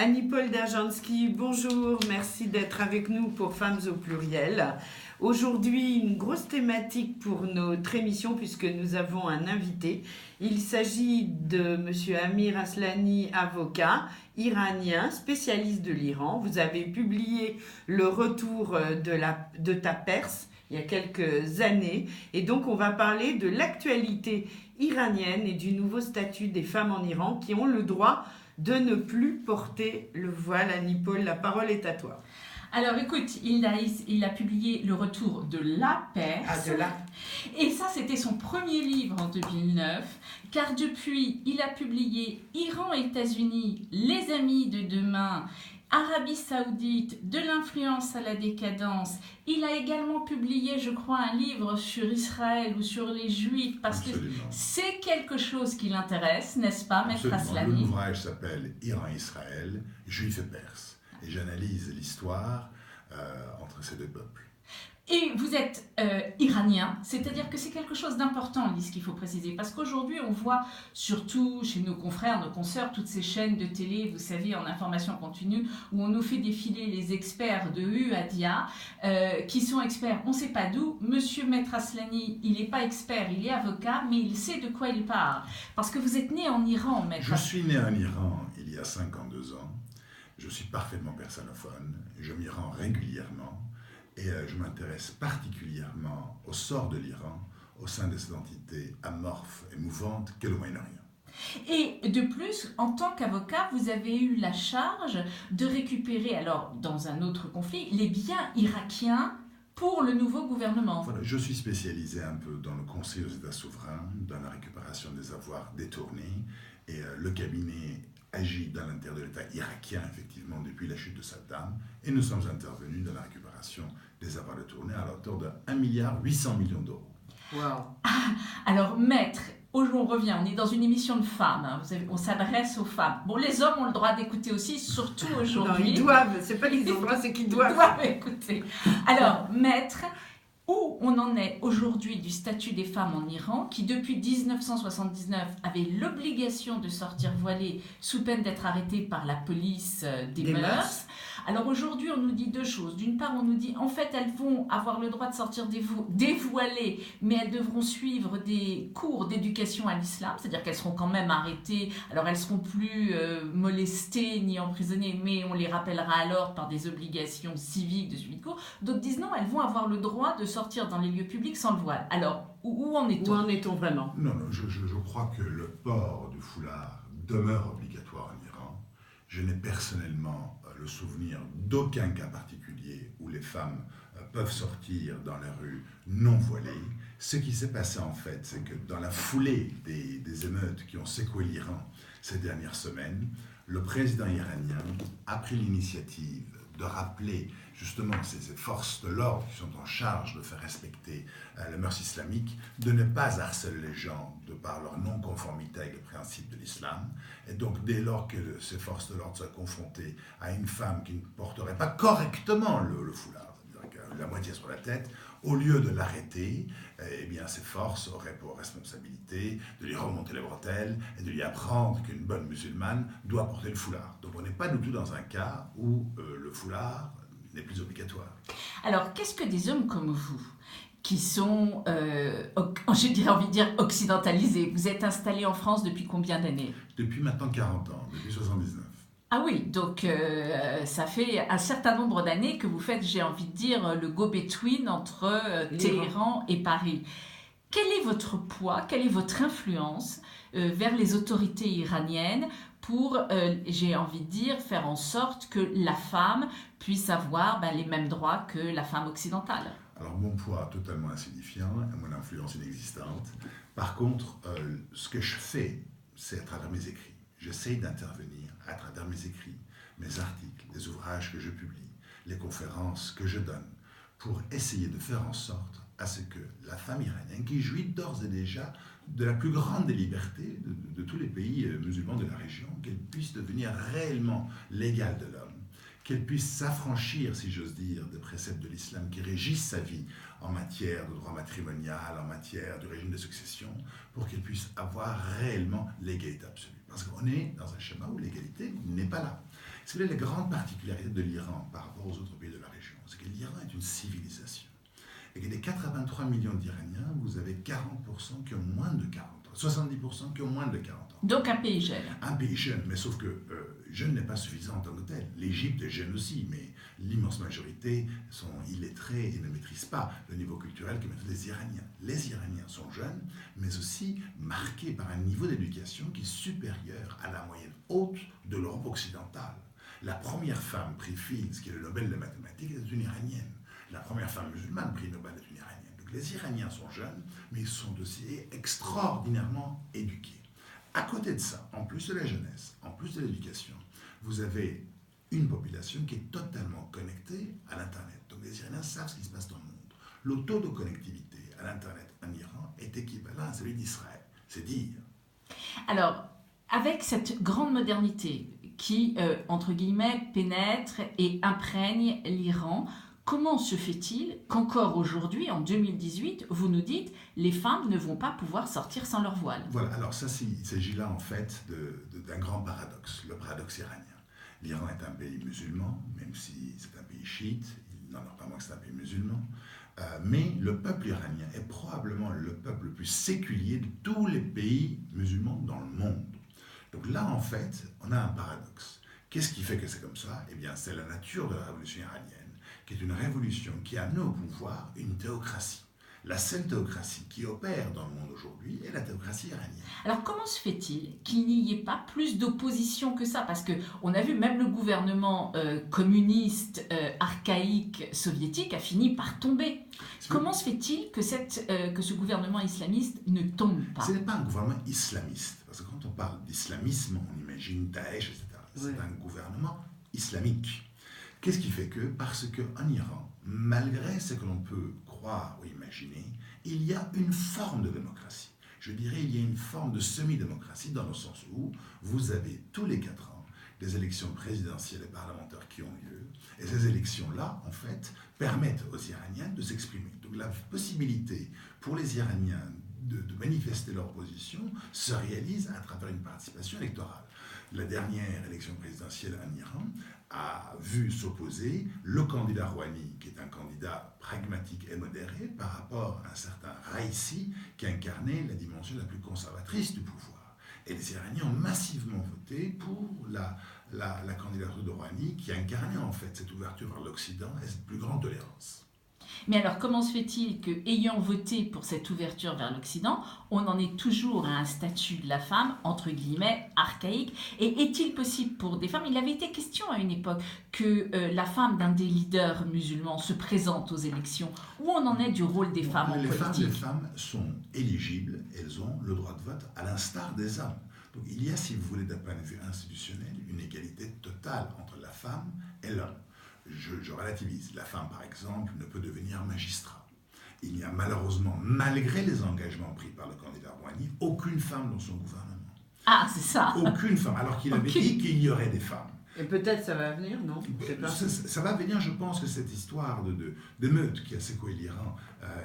Annie-Paul Derjanski, bonjour, merci d'être avec nous pour Femmes au pluriel. Aujourd'hui, une grosse thématique pour notre émission puisque nous avons un invité. Il s'agit de M. Amir Aslani, avocat iranien, spécialiste de l'Iran. Vous avez publié Le retour de ta Perse il y a quelques années. Et donc, on va parler de l'actualité iranienne et du nouveau statut des femmes en Iran qui ont le droit de ne plus porter le voile. Annie-Paul, la parole est à toi. Alors écoute, il a publié Le retour de la Perse. Et ça, c'était son premier livre en 2009, car depuis, il a publié Iran et États-Unis, les amis de demain, Arabie Saoudite, de l'influence à la décadence. Il a également publié, je crois, un livre sur Israël ou sur les Juifs, parce Absolument. que c'est quelque chose qui l'intéresse, n'est-ce pas, Maître Aslani? L'ouvrage s'appelle Iran-Israël, Juifs et Perses. Et j'analyse l'histoire entre ces deux peuples. Et vous êtes iranien, c'est-à-dire que c'est quelque chose d'important, Lise, qu'il faut préciser, parce qu'aujourd'hui, on voit, surtout chez nos confrères, nos consoeurs, toutes ces chaînes de télé, vous savez, en information continue, où on nous fait défiler les experts de U à Dia, qui sont experts, on ne sait pas d'où. Monsieur Maître Aslani, il n'est pas expert, il est avocat, mais il sait de quoi il parle. Parce que vous êtes né en Iran, Maître. Je suis né en Iran il y a 52 ans. Je suis parfaitement persanophone. Je m'y rends régulièrement. Et je m'intéresse particulièrement au sort de l'Iran au sein de cette entité amorphe et mouvante qu'est le Moyen-Orient. Et de plus, en tant qu'avocat, vous avez eu la charge de récupérer, alors dans un autre conflit, les biens irakiens pour le nouveau gouvernement. Voilà, je suis spécialisé un peu dans le conseil aux États souverains, dans la récupération des avoirs détournés, et le cabinet agit dans l'intérêt de l'État irakien, effectivement, depuis la chute de Saddam, et nous sommes intervenus dans la récupération des avoirs détournés à hauteur de 1,8 milliard d'euros. Wow. Alors, maître, on revient, on est dans une émission de femmes, hein. On s'adresse aux femmes. Bon, les hommes ont le droit d'écouter aussi, surtout aujourd'hui. Non, ils doivent, c'est pas qu'ils ont le droit, c'est qu'ils doivent. Ils doivent écouter. Alors, maître, où on en est aujourd'hui du statut des femmes en Iran, qui depuis 1979 avait l'obligation de sortir voilée sous peine d'être arrêtée par la police des mœurs. Alors aujourd'hui, on nous dit deux choses. D'une part, on nous dit, en fait, elles vont avoir le droit de sortir dévoilées, mais elles devront suivre des cours d'éducation à l'islam, c'est-à-dire qu'elles seront quand même arrêtées. Alors, elles seront plus molestées ni emprisonnées, mais on les rappellera à l'ordre par des obligations civiques de suivi de cours. D'autres disent non, elles vont avoir le droit de sortir dans les lieux publics sans le voile. Alors, où en est-on? Où en est-on vraiment? Non, je crois que le port du foulard demeure obligatoire en Iran. Je n'ai personnellement le souvenir d'aucun cas particulier où les femmes peuvent sortir dans la rue non voilées. Ce qui s'est passé en fait, c'est que dans la foulée des émeutes qui ont secoué l'Iran ces dernières semaines, le président iranien a pris l'initiative de rappeler justement ces forces de l'ordre qui sont en charge de faire respecter les mœurs islamiques, de ne pas harceler les gens de par leur non-conformité avec les principes de l'islam. Et donc, dès lors que ces forces de l'ordre sont confrontées à une femme qui ne porterait pas correctement le foulard, c'est-à-dire la moitié sur la tête, au lieu de l'arrêter, eh bien, ces forces auraient pour responsabilité de lui remonter les bretelles et de lui apprendre qu'une bonne musulmane doit porter le foulard. Donc, on n'est pas du tout dans un cas où le foulard n'est plus obligatoire. Alors, qu'est-ce que des hommes comme vous, qui sont, j'ai envie de dire, occidentalisés, vous êtes installés en France depuis combien d'années? Depuis maintenant 40 ans, depuis 79. Ah oui, donc ça fait un certain nombre d'années que vous faites, j'ai envie de dire, le go-between entre Téhéran et Paris. Quel est votre poids, quelle est votre influence vers les autorités iraniennes pour, j'ai envie de dire, faire en sorte que la femme puisse avoir les mêmes droits que la femme occidentale? Alors mon poids totalement insignifiant, mon influence inexistante. Par contre, ce que je fais, c'est à travers mes écrits. J'essaye d'intervenir à travers mes écrits, mes articles, les ouvrages que je publie, les conférences que je donne, pour essayer de faire en sorte à ce que la femme iranienne, qui jouit d'ores et déjà de la plus grande des libertés de tous les pays musulmans de la région, qu'elle puisse devenir réellement l'égale de l'homme, qu'elle puisse s'affranchir, si j'ose dire, des préceptes de l'islam qui régissent sa vie en matière de droit matrimonial, en matière du régime de succession, pour qu'elle puisse avoir réellement l'égalité absolue. Parce qu'on est dans un schéma où l'égalité n'est pas là. Si vous voulez, la grande particularité de l'Iran par rapport aux autres pays de la région, c'est que l'Iran est une civilisation. Et que des 83 millions d'Iraniens, vous avez 40% qui ont moins de 40 ans, 70% qui ont moins de 40 ans. Donc un pays jeune. Un pays jeune, mais sauf que jeune n'est pas suffisant en tant que tel. L'Égypte est jeune aussi, mais l'immense majorité sont illettrés et ne maîtrisent pas le niveau culturel que maîtrisent les Iraniens. Les Iraniens sont jeunes, mais aussi marqués par un niveau d'éducation qui est supérieur à la moyenne haute de l'Europe occidentale. La première femme prix Fields, qui est le Nobel de mathématiques, est une Iranienne. La première femme musulmane prix Nobel est une Iranienne. Donc les Iraniens sont jeunes, mais ils sont aussi extraordinairement éduqués. À côté de ça, en plus de la jeunesse, en plus de l'éducation, vous avez une population qui est totalement connectée à l'Internet. Donc les Iraniens savent ce qui se passe dans le monde. Le taux de connectivité à l'Internet en Iran est équivalent à celui d'Israël. C'est dire. Alors, avec cette grande modernité qui, entre guillemets, pénètre et imprègne l'Iran, comment se fait-il qu'encore aujourd'hui, en 2018, vous nous dites les femmes ne vont pas pouvoir sortir sans leur voile? Voilà, alors ça, il s'agit là en fait d'un grand paradoxe, le paradoxe iranien. L'Iran est un pays musulman, même si c'est un pays chiite, il n'en a pas moins que c'est un pays musulman, mais le peuple iranien est probablement le peuple le plus séculier de tous les pays musulmans dans le monde. Donc là, en fait, on a un paradoxe. Qu'est-ce qui fait que c'est comme ça? Eh bien, c'est la nature de la révolution iranienne, qui est une révolution qui a amené au pouvoir une théocratie. La seule théocratie qui opère dans le monde aujourd'hui est la théocratie iranienne. Alors comment se fait-il qu'il n'y ait pas plus d'opposition que ça? Parce qu'on a vu même le gouvernement communiste archaïque soviétique a fini par tomber. Comment se fait-il que ce gouvernement islamiste ne tombe pas? Ce n'est pas un gouvernement islamiste, parce que quand on parle d'islamisme, on imagine Daesh, etc. C'est un gouvernement islamique. Qu'est-ce qui fait que? Parce qu'en Iran, malgré ce que l'on peut croire ou imaginer, il y a une forme de démocratie. Je dirais il y a une forme de semi-démocratie dans le sens où vous avez tous les 4 ans des élections présidentielles et parlementaires qui ont lieu. Et ces élections-là, en fait, permettent aux Iraniens de s'exprimer. Donc la possibilité pour les Iraniens de manifester leur position se réalise à travers une participation électorale. La dernière élection présidentielle en Iran a vu s'opposer le candidat Rouhani, qui est un candidat pragmatique et modéré, par rapport à un certain Raisi, qui incarnait la dimension la plus conservatrice du pouvoir. Et les Iraniens ont massivement voté pour la candidature de Rouhani, qui incarnait en fait cette ouverture vers l'Occident et cette plus grande tolérance. Mais alors, comment se fait-il qu'ayant voté pour cette ouverture vers l'Occident, on en est toujours à un statut de la femme, entre guillemets, archaïque? Et est-il possible pour des femmes, il avait été question à une époque, que la femme d'un des leaders musulmans se présente aux élections? Où on en est du rôle des femmes en politique? Les femmes sont éligibles, elles ont le droit de vote à l'instar des hommes. Donc il y a, si vous voulez, d'un point de vue institutionnel, une égalité totale entre la femme et l'homme. Je relativise. La femme, par exemple, ne peut devenir magistrat. Il n'y a malheureusement, malgré les engagements pris par le candidat Rouhani, aucune femme dans son gouvernement. Ah, c'est ça. Aucune femme, alors qu'il avait dit qu'il y aurait des femmes. Et peut-être ça va venir, non? Ça va venir, je pense que cette histoire d'émeute qui a secoué l'Iran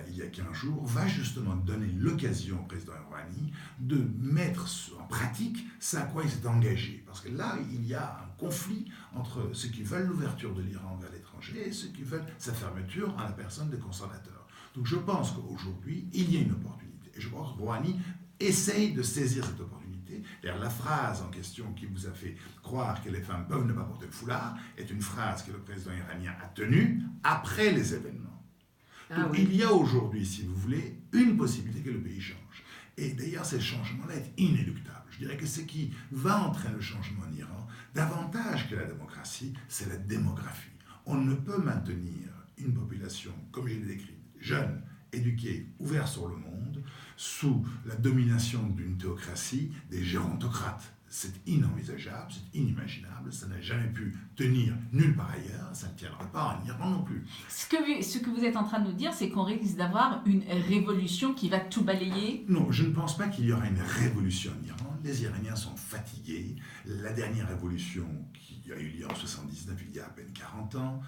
il y a 15 jours va justement donner l'occasion au président Rouhani de mettre en pratique ce à quoi il s'est engagé. Parce que là, il y a un conflit entre ceux qui veulent l'ouverture de l'Iran vers l'étranger et ceux qui veulent sa fermeture en la personne des conservateurs. Donc je pense qu'aujourd'hui, il y a une opportunité. Et je pense que Rouhani essaye de saisir cette opportunité. D'ailleurs, la phrase en question qui vous a fait croire que les femmes peuvent ne pas porter le foulard est une phrase que le président iranien a tenue après les événements. Donc, il y a aujourd'hui, si vous voulez, une possibilité que le pays change. Et d'ailleurs, ce changement-là est inéluctable. Je dirais que ce qui va entraîner le changement en Iran, davantage que la démocratie, c'est la démographie. On ne peut maintenir une population, comme je l'ai décrit, jeune, éduquée, ouverte sur le monde, sous la domination d'une théocratie, des gérontocrates. C'est inenvisageable, c'est inimaginable, ça n'a jamais pu tenir nulle part ailleurs, ça ne tiendra pas en Iran non plus. Ce que vous êtes en train de nous dire, c'est qu'on risque d'avoir une révolution qui va tout balayer? Non, je ne pense pas qu'il y aura une révolution en Iran. Les Iraniens sont fatigués. La dernière révolution qui a eu lieu en 79, il y a à peine 40 ans,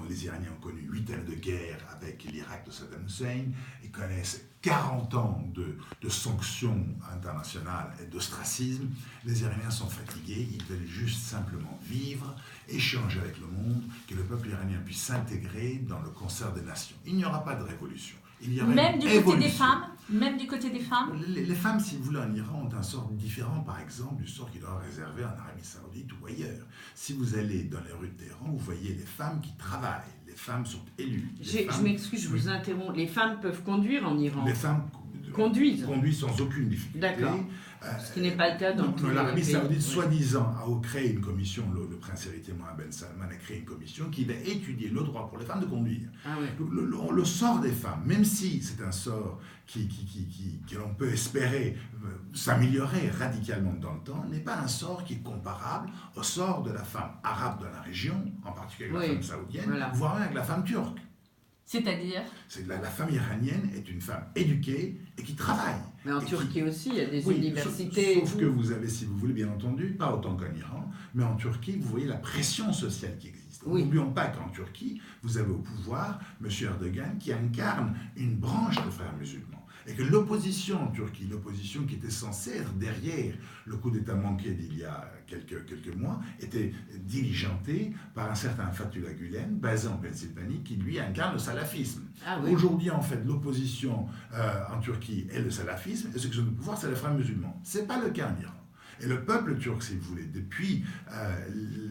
les Iraniens ont connu 8 années de guerre avec l'Irak de Saddam Hussein. Ils connaissent 40 ans de sanctions internationales et d'ostracisme. Les Iraniens sont fatigués. Ils veulent juste simplement vivre, échanger avec le monde, que le peuple iranien puisse s'intégrer dans le concert des nations. Il n'y aura pas de révolution. Il y aura Même du côté évolution. des femmes? Même du côté des femmes? Les femmes, si vous voulez, en Iran ont un sort différent, par exemple, du sort qu'il leur est réservé en Arabie Saoudite ou ailleurs. Si vous allez dans les rues de Téhéran, vous voyez les femmes qui travaillent. Les femmes sont élues. Je m'excuse, je vous interromps. Les femmes peuvent conduire en Iran. Les femmes conduisent sans aucune difficulté. D'accord. Ce qui n'est pas le cas dans tous les l'Arabie pays. Saoudite, soi-disant, a créé une commission, le prince héritier Mohammed Ben Salman a créé une commission qui va étudier le droit pour les femmes de conduire. Ah ouais. Le sort des femmes, même si c'est un sort que l'on peut espérer s'améliorer radicalement dans le temps, n'est pas un sort qui est comparable au sort de la femme arabe de la région, en particulier la femme saoudienne, voilà. voire même avec la femme turque. C'est-à-dire? La femme iranienne est une femme éduquée et qui travaille. Mais en Turquie aussi, il y a des Oui, universités. sauf que vous avez, si vous voulez, bien entendu, pas autant qu'en Iran, mais en Turquie, vous voyez la pression sociale qui existe. Oui. N'oublions pas qu'en Turquie, vous avez au pouvoir M. Erdogan qui incarne une branche des frères musulmans. Et que l'opposition en Turquie, l'opposition qui était censée être derrière le coup d'État manqué d'il y a quelques mois, était diligentée par un certain Fethullah Gülen, basé en Pennsylvanie, qui lui incarne le salafisme. Ah oui. Aujourd'hui, en fait, l'opposition en Turquie est le salafisme, et ceux qui sont au pouvoir, c'est les frères musulmans. Ce n'est pas le cas en Iran. Et le peuple turc, si vous voulez, depuis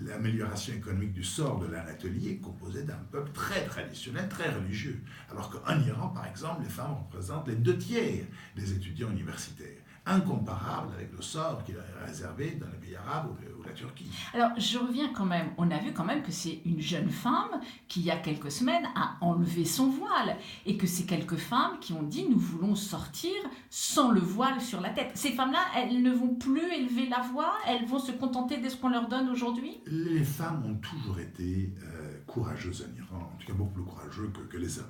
l'amélioration économique du sort de l'Anatolie, est composé d'un peuple très traditionnel, très religieux. Alors qu'en Iran, par exemple, les femmes représentent les 2/3 des étudiants universitaires. Incomparable avec le sort qu'il a réservé dans les pays arabes ou la Turquie. Alors, je reviens quand même, on a vu quand même que c'est une jeune femme qui, il y a quelques semaines, a enlevé son voile. Et que c'est quelques femmes qui ont dit, nous voulons sortir sans le voile sur la tête. Ces femmes-là, elles ne vont plus élever la voix, elles vont se contenter de ce qu'on leur donne aujourd'hui? Les femmes ont toujours été courageuses en Iran, en tout cas beaucoup plus courageuses que les hommes.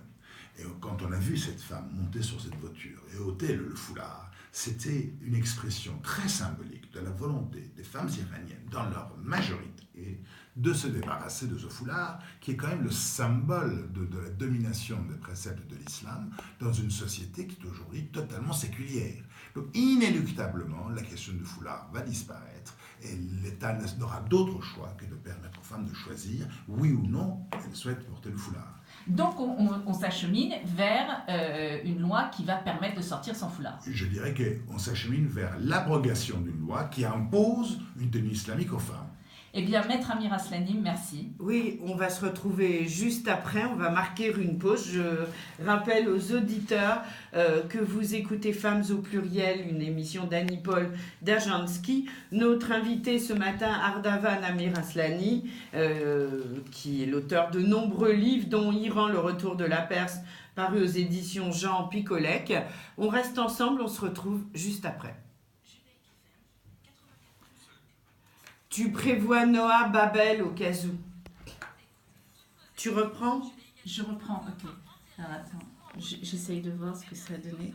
Et quand on a vu cette femme monter sur cette voiture et ôter le foulard, c'était une expression très symbolique de la volonté des femmes iraniennes, dans leur majorité, de se débarrasser de ce foulard, qui est quand même le symbole de la domination des préceptes de l'islam dans une société qui est aujourd'hui totalement séculière. Donc inéluctablement, la question du foulard va disparaître et l'État n'aura d'autre choix que de permettre aux femmes de choisir, oui ou non, elles souhaitent porter le foulard. Donc on s'achemine vers une loi qui va permettre de sortir sans foulard. Je dirais qu'on s'achemine vers l'abrogation d'une loi qui impose une tenue islamique aux femmes. Eh bien, Maître Amir Aslani, merci. Oui, on va se retrouver juste après. On va marquer une pause. Je rappelle aux auditeurs que vous écoutez Femmes au pluriel, une émission d'Annie-Paul Dajansky. Notre invité ce matin, Ardavan Amir Aslani, qui est l'auteur de nombreux livres, dont Iran, le retour de la Perse, paru aux éditions Jean Picolec. On reste ensemble, on se retrouve juste après. Tu prévois Noah, Babel au cas où. Tu reprends ? Je reprends, ok. Alors attends, j'essaye de voir ce que ça a donné.